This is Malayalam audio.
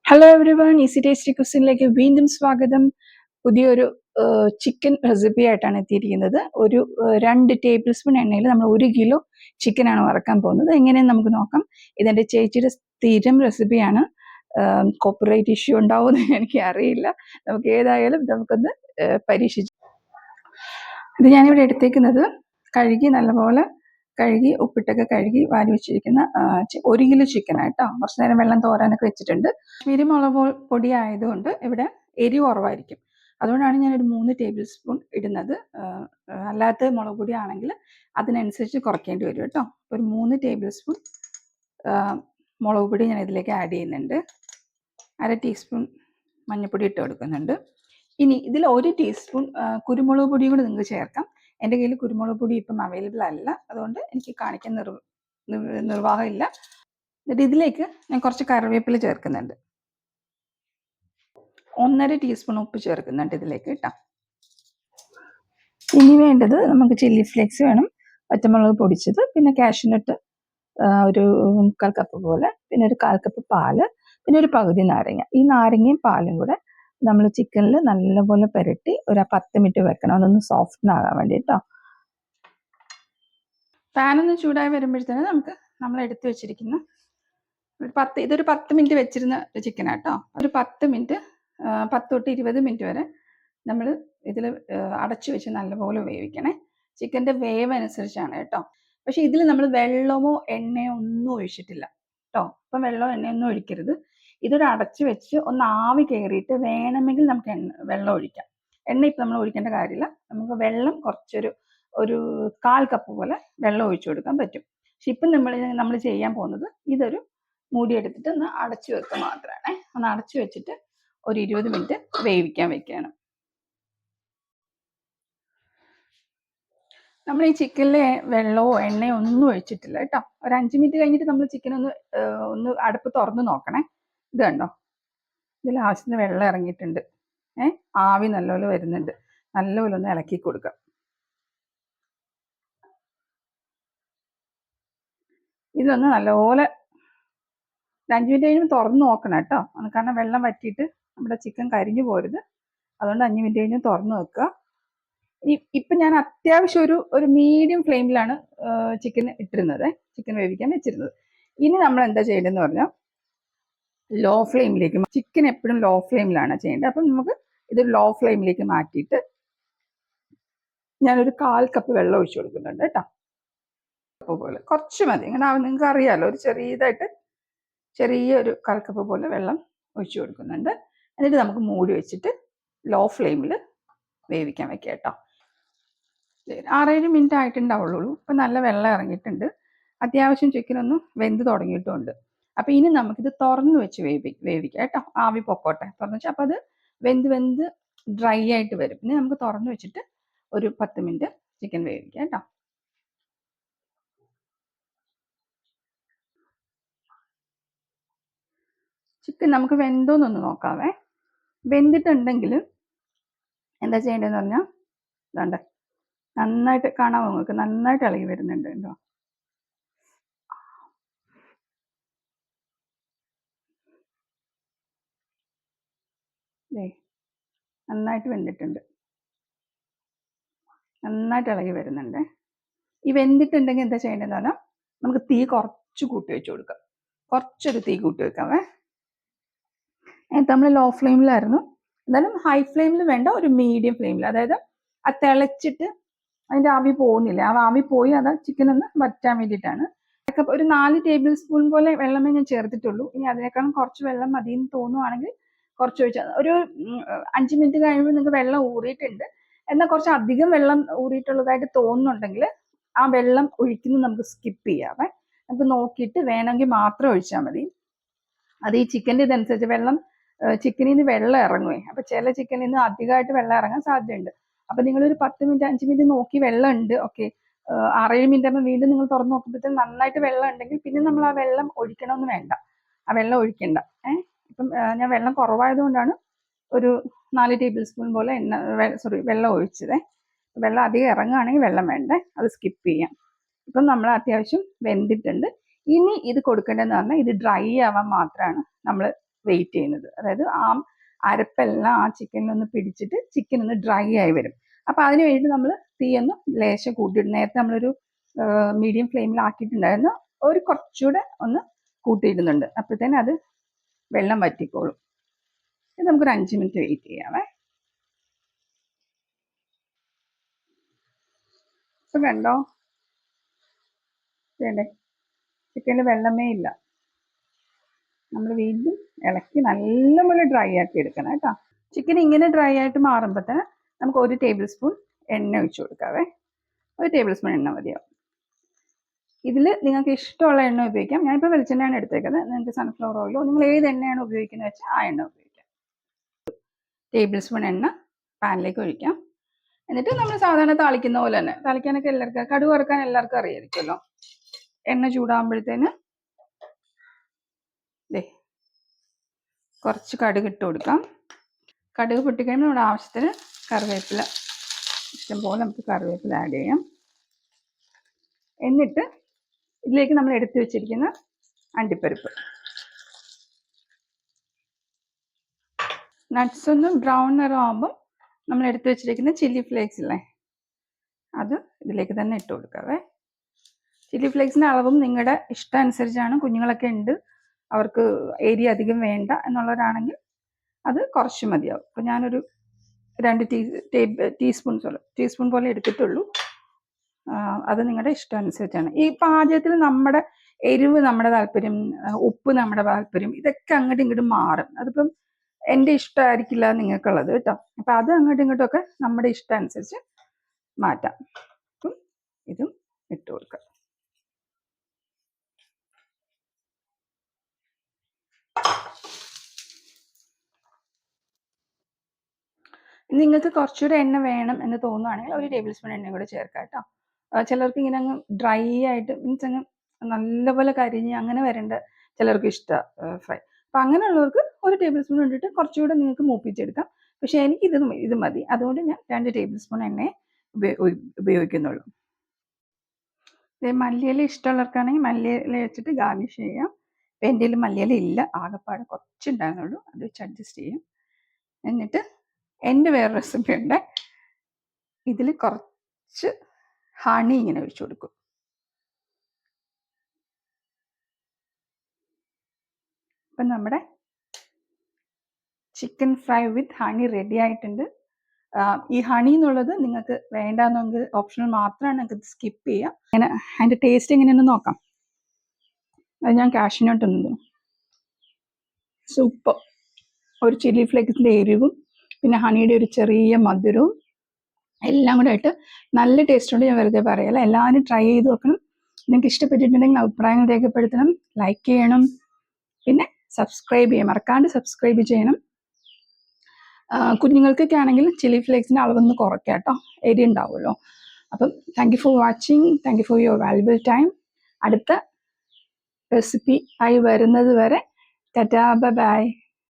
Hello everyone, easy tasty കുസിനിലേക്ക് വീണ്ടും സ്വാഗതം. പുതിയൊരു ചിക്കൻ റെസിപ്പി ആയിട്ടാണ് എത്തിയിരിക്കുന്നത്. ഒരു 2 ടേബിൾ സ്പൂൺ എണ്ണയിൽ നമ്മൾ 1 കിലോ ചിക്കനാണ് വറക്കാൻ പോകുന്നത്. എങ്ങനെയെന്ന് നമുക്ക് നോക്കാം. ഇതെൻ്റെ ചേച്ചിയുടെ സ്ഥിരം റെസിപ്പിയാണ്. കോപ്പിറൈറ്റ് ഇഷ്യൂ ഉണ്ടാവുമെന്ന് എനിക്ക് അറിയില്ല. നമുക്ക് ഏതായാലും നമുക്കൊന്ന് പരീക്ഷിച്ചു. ഇത് ഞാനിവിടെ എടുത്തേക്കുന്നത് കഴുകി നല്ലപോലെ കഴുകി ഉപ്പിട്ടൊക്കെ കഴുകി വാരി വെച്ചിരിക്കുന്ന 1 കിലോ ചിക്കനായിട്ടോ. കുറച്ച് നേരം വെള്ളം തോരാനൊക്കെ വെച്ചിട്ടുണ്ട്. കാശ്മീരി മുളക് പൊടി ആയതുകൊണ്ട് ഇവിടെ എരിവ് കുറവായിരിക്കും. അതുകൊണ്ടാണ് ഞാനൊരു 3 ടേബിൾ സ്പൂൺ ഇടുന്നത്. അല്ലാത്ത മുളക് പൊടി ആണെങ്കിൽ അതിനനുസരിച്ച് കുറയ്ക്കേണ്ടി വരും കേട്ടോ. ഒരു 3 ടേബിൾ സ്പൂൺ മുളക് പൊടി ഞാൻ ഇതിലേക്ക് ആഡ് ചെയ്യുന്നുണ്ട്. 1/2 ടീസ്പൂൺ മഞ്ഞൾപ്പൊടി ഇട്ട് കൊടുക്കുന്നുണ്ട്. ഇനി ഇതിൽ 1 ടീസ്പൂൺ കുരുമുളക് പൊടിയും കൂടി നിങ്ങൾക്ക് ചേർക്കാം. എൻ്റെ കയ്യിൽ കുരുമുളക് പൊടി ഇപ്പം അവൈലബിൾ അല്ല, അതുകൊണ്ട് എനിക്ക് കാണിക്കാൻ നിർവാഹമില്ല. എന്നിട്ട് ഇതിലേക്ക് ഞാൻ കുറച്ച് കറിവേപ്പില ചേർക്കുന്നുണ്ട്. 1/2 ടീസ്പൂൺ ഉപ്പ് ചേർക്കുന്നുണ്ട് ഇതിലേക്ക് കേട്ടോ. ഇനി വേണ്ടത് നമുക്ക് ചില്ലി ഫ്ലേക്സ് വേണം, പച്ചമുളക് പൊടിച്ചത്, പിന്നെ കാഷ്യൂനട്ട് ഒരു 1/4 കപ്പ് പോലെ, പിന്നെ ഒരു 1/4 കപ്പ് പാല്, പിന്നെ ഒരു പകുതി നാരങ്ങ. ഈ നാരങ്ങയും പാലും കൂടെ നമ്മൾ ചിക്കനിൽ നല്ലപോലെ പുരട്ടി ഒരു 10 മിനിറ്റ് വെക്കണം, അതൊന്ന് സോഫ്റ്റ് ആകാൻ വേണ്ടി കേട്ടോ. പാനൊന്ന് ചൂടായി വരുമ്പോഴത്തേന് നമ്മൾ എടുത്തു വെച്ചിരിക്കുന്ന ഇതൊരു 10 മിനിറ്റ് വെച്ചിരുന്ന ചിക്കനാട്ടോ. ഒരു 10 മിനിറ്റ് 10 തൊട്ട് 20 മിനിറ്റ് വരെ നമ്മൾ ഇതിൽ അടച്ചു വെച്ച് നല്ലപോലെ വേവിക്കണേ. ചിക്കൻ്റെ വേവ് അനുസരിച്ചാണ് കേട്ടോ. പക്ഷെ ഇതിൽ നമ്മൾ വെള്ളമോ എണ്ണയോ ഒന്നും ഒഴിച്ചിട്ടില്ല കേട്ടോ. ഇപ്പം വെള്ളമോ എണ്ണയൊന്നും ഒഴിക്കരുത്. ഇതൊരു അടച്ചു വെച്ച് ഒന്ന് ആവി കയറിയിട്ട് വേണമെങ്കിൽ നമുക്ക് വെള്ളം ഒഴിക്കാം. എണ്ണ ഇപ്പം നമ്മൾ ഒഴിക്കേണ്ട കാര്യമില്ല. നമുക്ക് വെള്ളം കുറച്ചൊരു 1/4 കപ്പ് പോലെ വെള്ളം ഒഴിച്ചു കൊടുക്കാൻ പറ്റും. പക്ഷെ ഇപ്പം നമ്മൾ ചെയ്യാൻ പോകുന്നത് ഇതൊരു മൂടി എടുത്തിട്ട് ഒന്ന് അടച്ചു വെക്കുക മാത്രമാണ്. ഒന്ന് അടച്ചു വെച്ചിട്ട് ഒരു 20 മിനിറ്റ് വേവിക്കാൻ വെക്കുകയാണ്. നമ്മൾ ഈ ചിക്കനിൽ വെള്ളമോ എണ്ണയോ ഒന്നും ഒഴിച്ചിട്ടില്ല കേട്ടോ. ഒരു 5 മിനിറ്റ് കഴിഞ്ഞിട്ട് നമ്മൾ ചിക്കൻ ഒന്ന് അടുപ്പ് തുറന്ന് നോക്കണേ. ഇത് കണ്ടോ, ഇതിൽ ആവശ്യത്തിന് വെള്ളം ഇറങ്ങിയിട്ടുണ്ട്. ആവി നല്ലപോലെ വരുന്നുണ്ട്. നല്ലപോലെ ഒന്ന് ഇളക്കി കൊടുക്കുക. ഇതൊന്ന് നല്ലപോലെ 5 മിനിറ്റ് കഴിയുമ്പോൾ തുറന്ന് നോക്കണം കേട്ടോ. കാരണം വെള്ളം വറ്റിയിട്ട് നമ്മുടെ ചിക്കൻ കരിഞ്ഞു പോരുത്. അതുകൊണ്ട് 5 മിനിറ്റ് കഴിഞ്ഞ് തുറന്ന് വെക്കുക. ഇപ്പം ഞാൻ അത്യാവശ്യം ഒരു മീഡിയം ഫ്ലെയിമിലാണ് ചിക്കൻ ഇട്ടിരുന്നത്, ചിക്കൻ വേവിക്കാൻ വെച്ചിരുന്നത്. ഇനി നമ്മൾ എന്താ ചെയ്യേണ്ടതെന്ന് പറഞ്ഞാൽ ലോ ഫ്ലെയിമിലേക്ക്, ചിക്കൻ എപ്പോഴും ലോ ഫ്ലെയിമിലാണ് ചെയ്യേണ്ടത്. അപ്പം നമുക്ക് ഇത് ലോ ഫ്ലെയിമിലേക്ക് മാറ്റിയിട്ട് ഞാനൊരു 1/4 കപ്പ് വെള്ളം ഒഴിച്ചു കൊടുക്കുന്നുണ്ട് കേട്ടോ. കപ്പ് പോലെ കുറച്ച് മതി. ഇങ്ങനെ നിങ്ങൾക്ക് അറിയാമല്ലോ, ഒരു ചെറിയൊരു 1/4 കപ്പ് പോലെ വെള്ളം ഒഴിച്ചു കൊടുക്കുന്നുണ്ട്. എന്നിട്ട് നമുക്ക് മൂടി വെച്ചിട്ട് ലോ ഫ്ലെയിമിൽ വേവിക്കാൻ വെക്കാം കേട്ടോ. 6-7 മിനിറ്റ് ആയിട്ടുണ്ടാവുള്ളൂ. ഇപ്പം നല്ല വെള്ളം ഇറങ്ങിയിട്ടുണ്ട്. അത്യാവശ്യം ചിക്കനൊന്നും വെന്ത് തുടങ്ങിയിട്ടുമുണ്ട്. അപ്പം ഇനി നമുക്കിത് തുറന്ന് വെച്ച് വേവിക്കാം കേട്ടോ. ആവി പൊക്കോട്ടെ, തുറന്ന് വെച്ചാൽ അപ്പം അത് വെന്ത് ഡ്രൈ ആയിട്ട് വരും. പിന്നെ നമുക്ക് തുറന്ന് വെച്ചിട്ട് ഒരു 10 മിനിറ്റ് ചിക്കൻ വേവിക്കാം കേട്ടോ. ചിക്കൻ നമുക്ക് വെന്തോന്നൊന്ന് നോക്കാവേ. വെന്തിട്ടുണ്ടെങ്കിൽ എന്താ ചെയ്യേണ്ടതെന്ന് പറഞ്ഞാൽ ഇതാണ്ട് നന്നായിട്ട് കാണാമോ നിങ്ങൾക്ക്, നന്നായിട്ട് ഇളകി വരുന്നുണ്ട് കേട്ടോ. നന്നായിട്ട് വെന്തിട്ടുണ്ട്, നന്നായിട്ട് ഇളകി വരുന്നുണ്ട്. ഈ വെന്തിട്ടുണ്ടെങ്കിൽ എന്താ ചെയ്യേണ്ടതെന്ന് പറഞ്ഞാൽ നമുക്ക് തീ കുറച്ച് കൂട്ടി വെച്ച് കൊടുക്കാം. കുറച്ചൊരു തീ കൂട്ടി വെക്കാവേ. നമ്മൾ ലോ ഫ്ലെയിമിലായിരുന്നു. എന്തായാലും ഹൈ ഫ്ലെയിമിൽ വേണ്ട, ഒരു മീഡിയം ഫ്ലെയിമിൽ. അതായത് ആ തിളച്ചിട്ട് അതിൻ്റെ ആവി പോകുന്നില്ല, ആ ആവി പോയി അത് ചിക്കൻ ഒന്ന് വറ്റാൻ വേണ്ടിയിട്ടാണ്. ഒരു 4 ടേബിൾ സ്പൂൺ പോലെ വെള്ളമേ ഞാൻ ചേർത്തിട്ടുള്ളൂ. ഇനി അതിനേക്കാളും കുറച്ച് വെള്ളം മതിയെന്ന് തോന്നുവാണെങ്കിൽ കുറച്ച് ഒഴിച്ചാൽ. ഒരു 5 മിനിറ്റ് കഴിയുമ്പോൾ നിങ്ങൾക്ക് വെള്ളം ഊറിയിട്ടുണ്ട്. എന്നാൽ കുറച്ച് അധികം വെള്ളം ഊറിയിട്ടുള്ളതായിട്ട് തോന്നുന്നുണ്ടെങ്കിൽ ആ വെള്ളം ഒഴിക്കുന്നത് നമുക്ക് സ്കിപ്പ് ചെയ്യാവേ. നമുക്ക് നോക്കിയിട്ട് വേണമെങ്കിൽ മാത്രം ഒഴിച്ചാൽ മതി. അത് ഈ ചിക്കൻ്റെ ഇതനുസരിച്ച് ചിക്കനിൽ നിന്ന് വെള്ളം ഇറങ്ങുവേ. അപ്പം ചില ചിക്കനിൽ നിന്ന് അധികമായിട്ട് വെള്ളം ഇറങ്ങാൻ സാധ്യതയുണ്ട്. അപ്പം നിങ്ങളൊരു 10 മിനിറ്റ് 5 മിനിറ്റ് നോക്കി വെള്ളം ഉണ്ട്, ഓക്കെ. 6-7 മിനിറ്റ് ആകുമ്പോൾ വീണ്ടും നിങ്ങൾ തുറന്ന് നോക്കുമ്പോഴത്തേക്കും നന്നായിട്ട് വെള്ളം ഉണ്ടെങ്കിൽ പിന്നെ നമ്മൾ ആ വെള്ളം ഒഴിക്കണമെന്ന് വേണ്ട, ആ വെള്ളം ഒഴിക്കണ്ട. ഇപ്പം ഞാൻ വെള്ളം കുറവായതുകൊണ്ടാണ് ഒരു 4 ടേബിൾ സ്പൂൺ പോലെ വെള്ളം ഒഴിച്ചത്. വെള്ളം അധികം ഇറങ്ങുകയാണെങ്കിൽ വെള്ളം വേണ്ടേ, അത് സ്കിപ്പ് ചെയ്യാം. ഇപ്പം നമ്മൾ അത്യാവശ്യം വെന്തിട്ടുണ്ട്. ഇനി ഇത് കൊടുക്കേണ്ടതെന്ന് പറഞ്ഞാൽ ഇത് ഡ്രൈ ആവാൻ മാത്രമാണ് നമ്മൾ വെയിറ്റ് ചെയ്യുന്നത്. അതായത് ആ അരപ്പെല്ലാം ആ ചിക്കനിലൊന്ന് പിടിച്ചിട്ട് ചിക്കൻ ഒന്ന് ഡ്രൈ ആയി വരും. അപ്പം അതിന് വേണ്ടി നമ്മൾ തീയൊന്ന് ലേശം കൂട്ടിയിടും. നേരത്തെ നമ്മളൊരു മീഡിയം ഫ്ലെയിമിലാക്കിയിട്ടുണ്ടായിരുന്നു, ഒരു കുറച്ചുകൂടെ ഒന്ന് കൂട്ടിയിടുന്നുണ്ട്. അപ്പോഴത്തേനും അത് വെള്ളം വറ്റിക്കോളും. ഇത് നമുക്കൊരു 5 മിനിറ്റ് വെയിറ്റ് ചെയ്യാവേ. ഇപ്പം കണ്ടോ, വേണ്ടേ, ചിക്കനിൽ വെള്ളമേ ഇല്ല. നമ്മൾ വീണ്ടും ഇളക്കി നല്ലപോലെ ഡ്രൈ ആക്കി എടുക്കണം കേട്ടോ. ചിക്കൻ ഇങ്ങനെ ഡ്രൈ ആയിട്ട് മാറുമ്പോൾ തന്നെ നമുക്ക് 1 ടേബിൾ സ്പൂൺ എണ്ണ ഒഴിച്ചു കൊടുക്കാവേ. 1 ടേബിൾ സ്പൂൺ എണ്ണ മതിയാവും. ഇതിൽ നിങ്ങൾക്ക് ഇഷ്ടമുള്ള എണ്ണ ഉപയോഗിക്കാം. ഞാനിപ്പോൾ വെളിച്ചെണ്ണയാണ് എടുത്തേക്കുന്നത്. നിങ്ങൾക്ക് സൺഫ്ലവർ ഓയിലോ നിങ്ങൾ ഏത് എണ്ണയാണ് ഉപയോഗിക്കുന്നത് വെച്ചാൽ ആ എണ്ണ ഉപയോഗിക്കാം. ടേബിൾ സ്പൂൺ എണ്ണ പാനിലേക്ക് ഒഴിക്കാം. എന്നിട്ട് നമ്മൾ സാധാരണ താളിക്കുന്ന പോലെ തന്നെ, താളിക്കാനൊക്കെ എല്ലാവർക്കും, കടുക് വറുക്കാൻ എല്ലാവർക്കും അറിയായിരിക്കുമല്ലോ. എണ്ണ ചൂടാകുമ്പോഴത്തേന് കുറച്ച് കടുക് ഇട്ട് കൊടുക്കാം. കടുക് പൊട്ടിക്കഴിയുമ്പോൾ നമ്മുടെ ആവശ്യത്തിന് കറിവേപ്പില, ഇഷ്ടംപോലെ നമുക്ക് കറിവേപ്പില ആഡ് ചെയ്യാം. എന്നിട്ട് ഇതിലേക്ക് നമ്മൾ എടുത്തു വെച്ചിരിക്കുന്ന അണ്ടിപ്പരിപ്പ്, നട്ട്സ് ഒന്ന് ബ്രൗൺ നിറമാകുമ്പം നമ്മൾ എടുത്തു വെച്ചിരിക്കുന്ന ചില്ലി ഫ്ലേക്സ് ഇല്ലേ, അത് ഇതിലേക്ക് തന്നെ ഇട്ട് കൊടുക്കാവേ. ചില്ലി ഫ്ലേക്സിൻ്റെ അളവും നിങ്ങളുടെ ഇഷ്ടം അനുസരിച്ചാണ്. കുഞ്ഞുങ്ങളൊക്കെ ഉണ്ട്, അവർക്ക് എരി അധികം വേണ്ട എന്നുള്ളവരാണെങ്കിൽ അത് കുറച്ച് മതിയാവും. അപ്പോൾ ഞാനൊരു 2 ടീസ്പൂൺ പോലെ എടുത്തിട്ടുള്ളൂ. അത് നിങ്ങളുടെ ഇഷ്ടം അനുസരിച്ചാണ്. ഈ പാചകത്തിൽ നമ്മുടെ എരിവ് നമ്മുടെ താല്പര്യം, ഉപ്പ് നമ്മുടെ താല്പര്യം, ഇതൊക്കെ അങ്ങോട്ടും ഇങ്ങോട്ടും മാറും. അതിപ്പം എൻ്റെ ഇഷ്ടമായിരിക്കില്ല നിങ്ങൾക്കുള്ളത് കേട്ടോ. അപ്പം അത് അങ്ങോട്ടും ഇങ്ങോട്ടും ഒക്കെ നമ്മുടെ ഇഷ്ടം അനുസരിച്ച് മാറ്റാം. അപ്പം ഇതും ഇട്ട് കൊടുക്കാം. നിങ്ങൾക്ക് കുറച്ചുകൂടെ എണ്ണ വേണം എന്ന് തോന്നുകയാണെങ്കിൽ 1 ടേബിൾ സ്പൂൺ എണ്ണയും കൂടെ ചേർക്കാം കേട്ടോ. ചിലർക്ക് ഇങ്ങനെ അങ്ങ് ഡ്രൈ ആയിട്ട് മീൻസ് അങ്ങ് നല്ലപോലെ കരിഞ്ഞ് അങ്ങനെ വരേണ്ട ചിലർക്ക് ഇഷ്ടമാണ് ഫ്രൈ. അപ്പം അങ്ങനെയുള്ളവർക്ക് 1 ടേബിൾ സ്പൂൺ ഇട്ടിട്ട് കുറച്ചുകൂടെ നിങ്ങൾക്ക് മൂപ്പിച്ചെടുക്കാം. പക്ഷേ എനിക്ക് ഇത് മതി, അതുകൊണ്ട് ഞാൻ 2 ടേബിൾ സ്പൂൺ എണ്ണയെ ഉപയോഗിക്കുന്നുള്ളൂ. മല്ലിയില ഇഷ്ടമുള്ളവർക്കാണെങ്കിൽ മല്ലിയില വെച്ചിട്ട് ഗാർണിഷ് ചെയ്യാം. ഇപ്പം എൻ്റെ കയ്യിൽ മല്ലിയില ഇല്ല, ആകെപ്പാടെ കുറച്ചുണ്ടായിരുന്നുള്ളൂ, അത് വെച്ച് അഡ്ജസ്റ്റ് ചെയ്യും. എന്നിട്ട് എൻ്റെ വേറെ റെസിപ്പി ഉണ്ട്, ഇതിൽ കുറച്ച് ഹണി ഇങ്ങനെ ഒഴിച്ചു കൊടുക്കും. അപ്പം നമ്മുടെ ചിക്കൻ ഫ്രൈ വിത്ത് ഹണി റെഡി ആയിട്ടുണ്ട്. ഈ ഹണി എന്നുള്ളത് നിങ്ങൾക്ക് വേണ്ടാന്നെങ്കിൽ ഓപ്ഷണൽ മാത്രമാണ്, നിങ്ങൾക്ക് സ്കിപ്പ് ചെയ്യാം. അങ്ങനെ അതിൻ്റെ ടേസ്റ്റ് എങ്ങനെയാണെന്ന് നോക്കാം. അത് ഞാൻ കാഷ്യൂനട്ട് തിന്നു, സൂപ്പർ. ഒരു ചില്ലി ഫ്ലേക്സിൻ്റെ എരിവും പിന്നെ ഹണിയുടെ ഒരു ചെറിയ മധുരവും എല്ലാം കൂടെ ആയിട്ട് നല്ല ടേസ്റ്റ് ഉണ്ട്. ഞാൻ വെറുതെ പറയല്ല, എല്ലാവരും ട്രൈ ചെയ്ത് നോക്കണം. നിങ്ങൾക്ക് ഇഷ്ടപ്പെട്ടിട്ടുണ്ടെങ്കിൽ അഭിപ്രായങ്ങൾ രേഖപ്പെടുത്തണം, ലൈക്ക് ചെയ്യണം, പിന്നെ സബ്സ്ക്രൈബ് ചെയ്യണം, മറക്കാണ്ട് സബ്സ്ക്രൈബ് ചെയ്യണം. കുഞ്ഞുങ്ങൾക്കൊക്കെ ആണെങ്കിൽ ചില്ലി ഫ്ലേക്സിൻ്റെ അളവൊന്ന് കുറയ്ക്കാം കേട്ടോ, എരി ഉണ്ടാവുമല്ലോ. അപ്പം thank you for watching, thank you for your valuable time. അടുത്ത റെസിപ്പി ആയി വരുന്നത് വരെ ടാറ്റാ, ബൈ ബൈ.